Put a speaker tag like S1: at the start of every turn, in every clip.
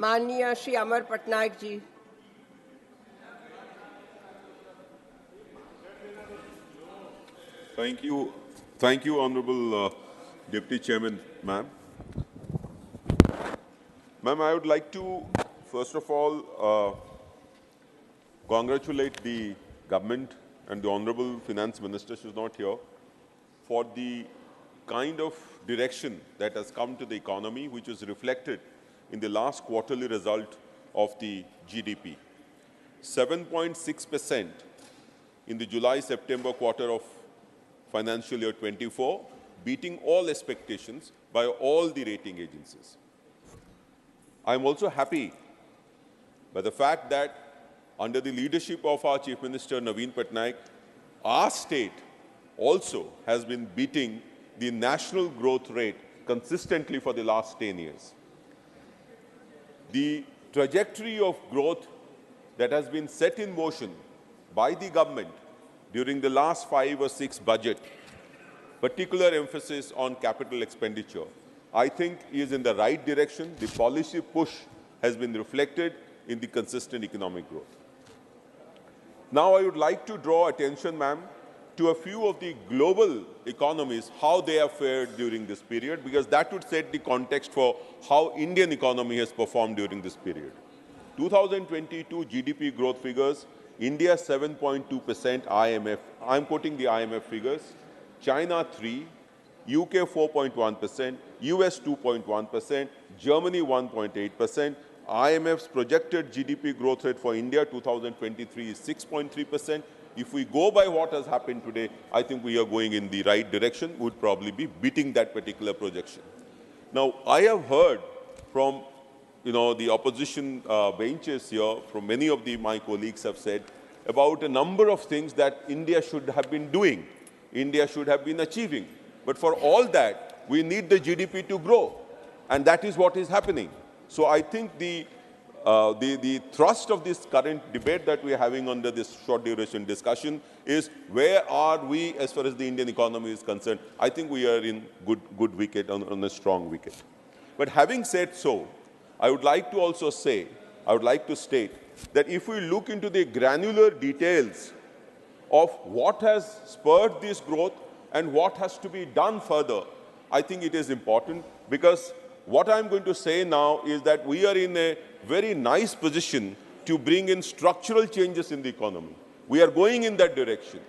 S1: माननीय Shri Amar Patnaik ji.
S2: Thank you, Honorable Deputy Chairman, ma'am. Ma'am, I would like to, first of all, congratulate the government and the Honorable Finance Minister, she's not here, for the kind of direction that has come to the economy, which is reflected in the last quarterly result of the GDP. 7.6% in the July-September quarter of financial year 24, beating all expectations by all the rating agencies. I'm also happy by the fact that under the leadership of our Chief Minister Naveen Patnaik, our state also has been beating the national growth rate consistently for the last 10 years. The trajectory of growth that has been set in motion by the government during the last 5 or 6 budget, particular emphasis on capital expenditure, I think is in the right direction. The policy push has been reflected in the consistent economic growth. Now I would like to draw attention, ma'am, to a few of the global economies, how they have fared during this period, because that would set the context for how Indian economy has performed during this period. 2022 GDP growth figures, India 7.2%, IMF, I'm quoting the IMF figures, China 3%, UK 4.1%, US 2.1%, Germany 1.8%, IMF's projected GDP growth rate for India 2023 is 6.3%. If we go by what has happened today, I think we are going in the right direction, would probably be beating that particular projection. Now, I have heard from the opposition benches here, from many of my colleagues have said about a number of things that India should have been doing, India should have been achieving. But for all that, we need the GDP to grow, and that is what is happening. So I think the thrust of this current debate that we are having under this short duration discussion is where are we as far as the Indian economy is concerned. I think we are in good wicket, on a strong wicket. But having said so, I would like to also say, I would like to state that if we look into the granular details of what has spurred this growth and what has to be done further, I think it is important, because what I'm going to say now is that we are in a very nice position to bring in structural changes in the economy. We are going in that direction.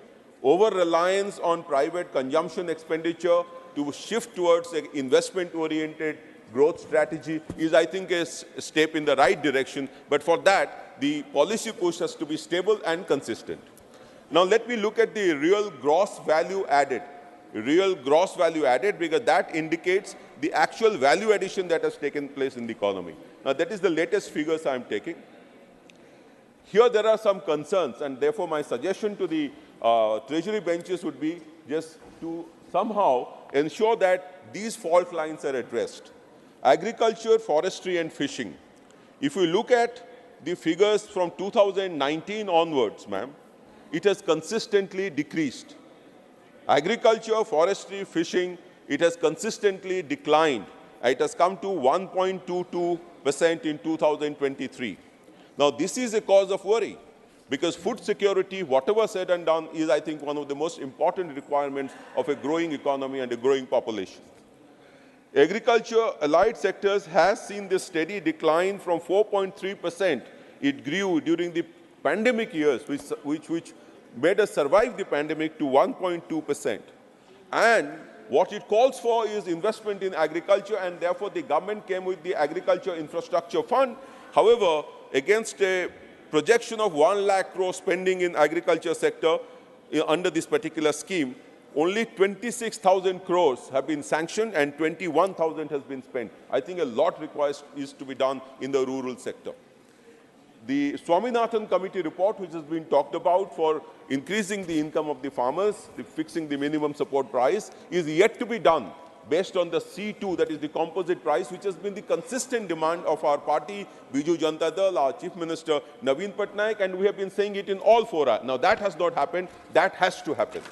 S2: Over-reliance on private consumption expenditure to shift towards an investment-oriented growth strategy is, I think, a step in the right direction. But for that, the policy push has to be stable and consistent. Now, let me look at the real gross value added. Real gross value added, because that indicates the actual value addition that has taken place in the economy. Now, that is the latest figures I am taking. Here there are some concerns, and therefore my suggestion to the Treasury benches would be just to somehow ensure that these fault lines are addressed. Agriculture, forestry and fishing. If we look at the figures from 2019 onwards, ma'am, it has consistently decreased. Agriculture, forestry, fishing, it has consistently declined. It has come to 1.22% in 2023. Now, this is a cause of worry, because food security, whatever said and done, is, I think, one of the most important requirements of a growing economy and a growing population. Agriculture, allied sectors has seen this steady decline from 4.3%. It grew during the pandemic years, which made us survive the pandemic, to 1.2%. And what it calls for is investment in agriculture, and therefore the government came with the Agriculture Infrastructure Fund. However, against a projection of 1 lakh crore spending in agriculture sector under this particular scheme, only 26,000 crores have been sanctioned and 21,000 has been spent. I think a lot is to be done in the rural sector. The Swaminathan Committee report, which has been talked about for increasing the income of the farmers, fixing the minimum support price, is yet to be done based on the C2, that is the composite price, which has been the consistent demand of our party, Biju Janata Dal, our Chief Minister Naveen Patnaik, and we have been saying it in all fora. Now that has not happened. That has to happen.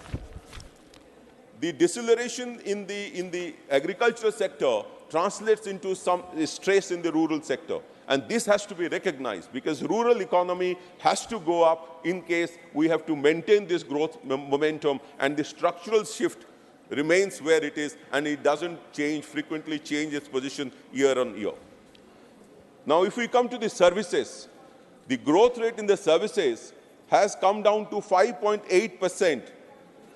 S2: The deceleration in the agricultural sector translates into some stress in the rural sector. And this has to be recognized because rural economy has to go up in case we have to maintain this growth momentum, and the structural shift remains where it is and it doesn't frequently change its position year on year. Now, if we come to the services, the growth rate in the services has come down to 5.8%,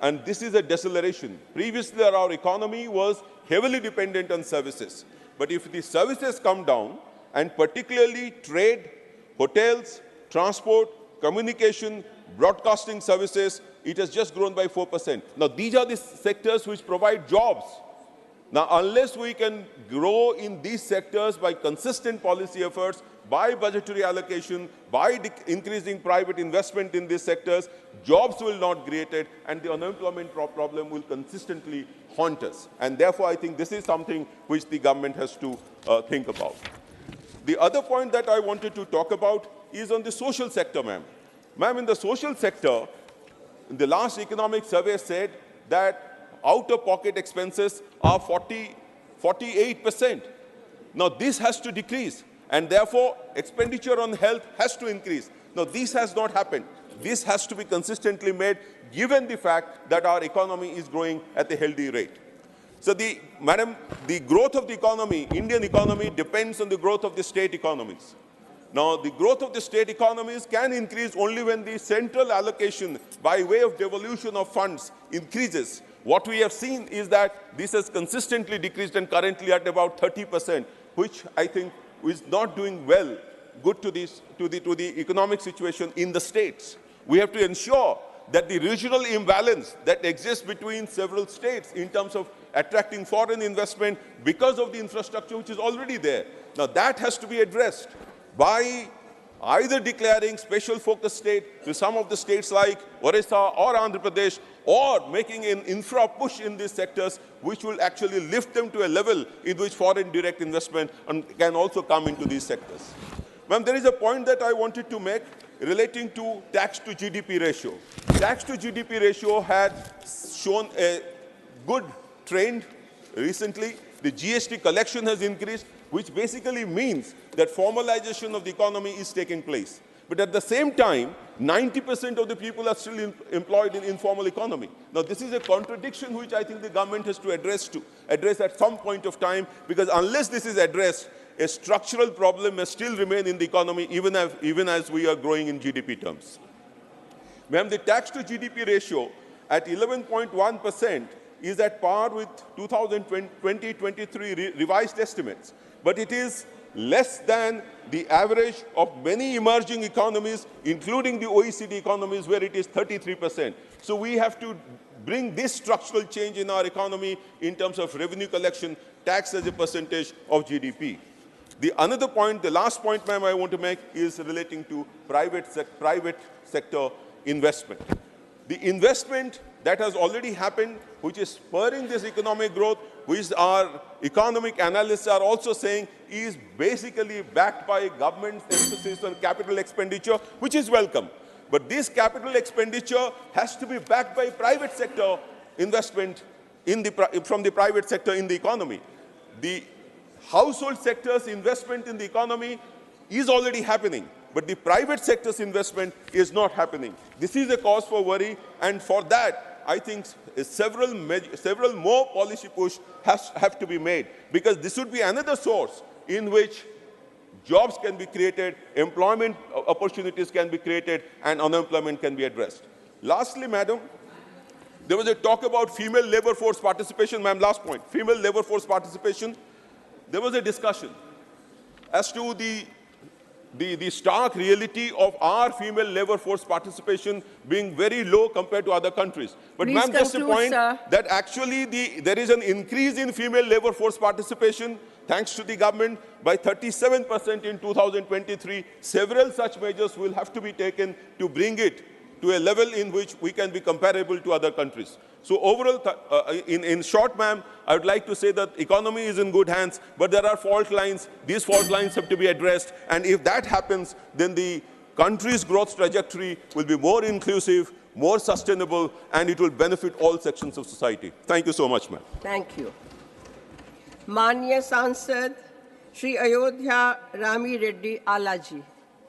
S2: and this is a deceleration. Previously, our economy was heavily dependent on services. But if the services come down, and particularly trade, hotels, transport, communication, broadcasting services, it has just grown by 4%. Now, these are the sectors which provide jobs. Now, unless we can grow in these sectors by consistent policy efforts, by budgetary allocation, by increasing private investment in these sectors, jobs will not be created, and the unemployment problem will consistently haunt us. And therefore, I think this is something which the government has to think about. The other point that I wanted to talk about is on the social sector, ma'am. Ma'am, in the social sector, the last economic survey said that out-of-pocket expenses are 48%. Now, this has to decrease, and therefore, expenditure on health has to increase. Now, this has not happened. This has to be consistently made, given the fact that our economy is growing at a healthy rate. So, madam, the growth of the economy, Indian economy, depends on the growth of the state economies. Now, the growth of the state economies can increase only when the central allocation by way of devolution of funds increases. What we have seen is that this has consistently decreased and currently at about 30%, which I think is not doing well, good to the economic situation in the states. We have to ensure that the regional imbalance that exists between several states in terms of attracting foreign investment because of the infrastructure which is already there. Now, that has to be addressed by either declaring special focus state to some of the states like Odisha or Andhra Pradesh, or making an infra push in these sectors which will actually lift them to a level in which foreign direct investment can also come into these sectors. Ma'am, there is a point that I wanted to make relating to tax to GDP ratio. Tax to GDP ratio had shown a good trend recently. The GST collection has increased, which basically means that formalization of the economy is taking place. But at the same time, 90% of the people are still employed in informal economy. Now, this is a contradiction which I think the government has to address at some point of time, because unless this is addressed, a structural problem may still remain in the economy even as we are growing in GDP terms. Ma'am, the tax to GDP ratio at 11.1% is at par with 2020-23 revised estimates, but it is less than the average of many emerging economies, including the OECD economies, where it is 33%. So we have to bring this structural change in our economy in terms of revenue collection, tax as a percentage of GDP. The last point, ma'am, I want to make is relating to private sector investment. The investment that has already happened, which is spurring this economic growth, which our economic analysts are also saying is basically backed by government's emphasis on capital expenditure, which is welcome. But this capital expenditure has to be backed by private sector investment from the private sector in the economy. The household sector's investment in the economy is already happening, but the private sector's investment is not happening. This is a cause for worry, and for that, I think several more policy push have to be made, because this would be another source in which jobs can be created, employment opportunities can be created, and unemployment can be addressed. Lastly, madam, there was a talk about female labor force participation. Ma'am, last point, female labor force participation. There was a discussion as to the stark reality of our female labor force participation being very low compared to other countries. But ma'am, just a point that actually there is an increase in female labor force participation thanks to the government by 37% in 2023. Several such measures will have to be taken to bring it to a level in which we can be comparable to other countries. So overall, in short, ma'am, I would like to say that economy is in good hands, but there are fault lines. These fault lines have to be addressed. And if that happens, then the country's growth trajectory will be more inclusive, more sustainable, and it will benefit all sections of society. Thank you so much, ma'am.
S1: Thank you. Manya Sansad, Shri Ayodhya Rami Reddy Alaji.